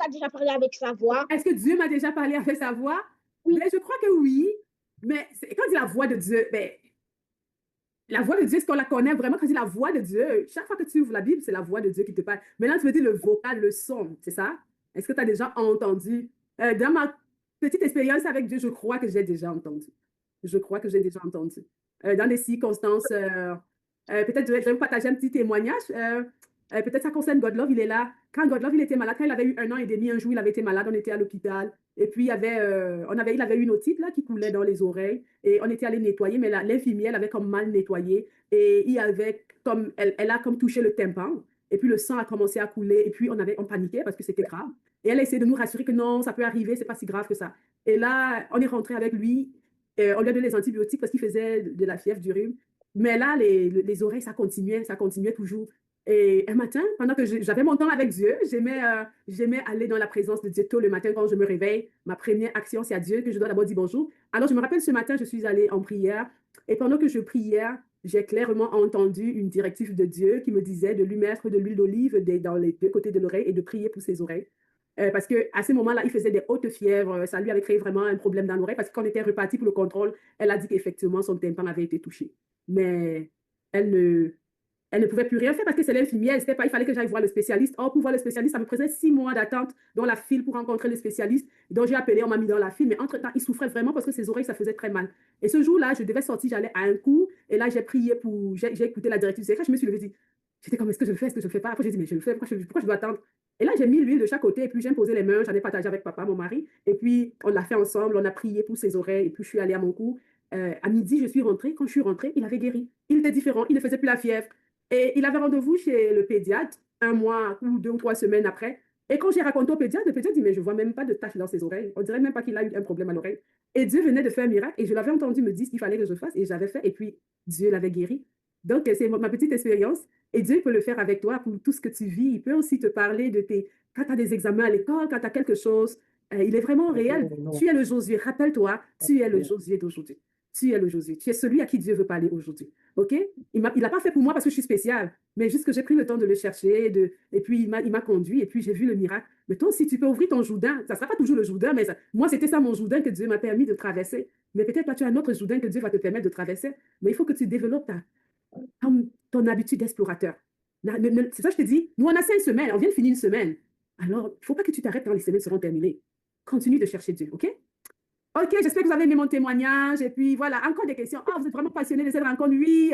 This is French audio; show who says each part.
Speaker 1: t'a déjà parlé avec sa voix?
Speaker 2: Est-ce que Dieu m'a déjà parlé avec sa voix?
Speaker 1: Oui.
Speaker 2: Ben, je crois que oui. Mais quand on dit la voix de Dieu, ben, la voix de Dieu, est-ce qu'on la connaît vraiment? Quand on dit la voix de Dieu, chaque fois que tu ouvres la Bible, c'est la voix de Dieu qui te parle. Maintenant, tu me dis le vocal, le son, c'est ça? Est-ce que tu as déjà entendu? Dans ma petite expérience avec Dieu, je crois que j'ai déjà entendu. Je crois que j'ai déjà entendu. Dans des circonstances, peut-être je vais vous partager un petit témoignage. Peut-être ça concerne Godlove, il est là. Quand Godlove, il était malade, quand il avait eu 1 an et demi, un jour, il avait été malade, on était à l'hôpital. Et puis, il avait une otite là, qui coulait dans les oreilles. Et on était allé nettoyer, mais l'infirmière avait comme mal nettoyé. Et elle a comme touché le tympan. Et puis, le sang a commencé à couler. Et puis, on paniquait parce que c'était grave. Et elle a essayé de nous rassurer que non, ça peut arriver, c'est pas si grave que ça. Et là, on est rentré avec lui. On lui a donné les antibiotiques parce qu'il faisait de la fièvre, du rhume. Mais là, les oreilles, ça continuait toujours. Et un matin, pendant que j'avais mon temps avec Dieu, j'aimais aller dans la présence de Dieu tôt le matin quand je me réveille. Ma première action, c'est à Dieu que je dois d'abord dire bonjour. Alors, je me rappelle ce matin, je suis allée en prière. Et pendant que je priais, j'ai clairement entendu une directive de Dieu qui me disait de lui mettre de l'huile d'olive dans les 2 côtés de l'oreille et de prier pour ses oreilles. Parce qu'à ce moment-là, il faisait des hautes fièvres. Ça lui avait créé vraiment un problème dans l'oreille parce que quand on était reparti pour le contrôle, elle a dit qu'effectivement, son tympan avait été touché. Mais elle ne, elle ne pouvait plus rien faire parce que c'est l'infirmière. Il fallait que j'aille voir le spécialiste. Or, pour voir le spécialiste, ça me prenait 6 mois d'attente dans la file pour rencontrer le spécialiste. Donc, j'ai appelé, on m'a mis dans la file. Mais entre-temps, il souffrait vraiment parce que ses oreilles, ça faisait très mal. Et ce jour-là, je devais sortir, j'allais à un cours. Et là, j'ai prié j'ai écouté la directive. C'est quand je me suis levée, j'étais comme, est-ce que je le fais, est-ce que je le fais pas? Après, j'ai dit, mais je le fais, pourquoi je dois attendre? Et là, j'ai mis l'huile de chaque côté. Et puis, j'ai imposé les mains. J'en ai partagé avec papa, mon mari. Et puis, on l'a fait ensemble. On a prié pour ses oreilles. Et puis, je suis allée à mon cours. À midi, je suis rentrée. Quand je suis rentrée, il avait guéri. Il était différent. Il ne faisait plus la fièvre. Et il avait rendez-vous chez le pédiatre 1 mois ou 2 ou 3 semaines après. Et quand j'ai raconté au pédiatre, le pédiatre dit, mais je ne vois même pas de taches dans ses oreilles. On dirait même pas qu'il a eu un problème à l'oreille. Et Dieu venait de faire un miracle. Et je l'avais entendu me dire ce qu'il fallait que je fasse. Et j'avais fait. Et puis, Dieu l'avait guéri. Donc, c'est ma petite expérience. Et Dieu peut le faire avec toi pour tout ce que tu vis. Il peut aussi te parler de tes... Quand tu as des examens à l'école, quand tu as quelque chose, il est vraiment réel. Tu es le Josué. Rappelle-toi, tu es le Josué d'aujourd'hui. Tu es le Josué. Tu es celui à qui Dieu veut parler aujourd'hui. OK? Il l'a pas fait pour moi parce que je suis spéciale, mais juste que j'ai pris le temps de le chercher, et puis il m'a conduit, et puis j'ai vu le miracle. Mais toi aussi, tu peux ouvrir ton Jourdain. Ça ne sera pas toujours le Jourdain, mais moi, c'était ça mon Jourdain que Dieu m'a permis de traverser. Mais peut-être toi, tu as un autre Jourdain que Dieu va te permettre de traverser. Mais il faut que tu développes ton habitude d'explorateur. C'est ça que je te dis. Nous, on a 5 semaines. On vient de finir une semaine. Alors, il ne faut pas que tu t'arrêtes quand les semaines seront terminées. Continue de chercher Dieu, OK? OK, j'espère que vous avez aimé mon témoignage. Et puis voilà, encore des questions. Ah, vous êtes vraiment passionné de cette rencontre. Oui,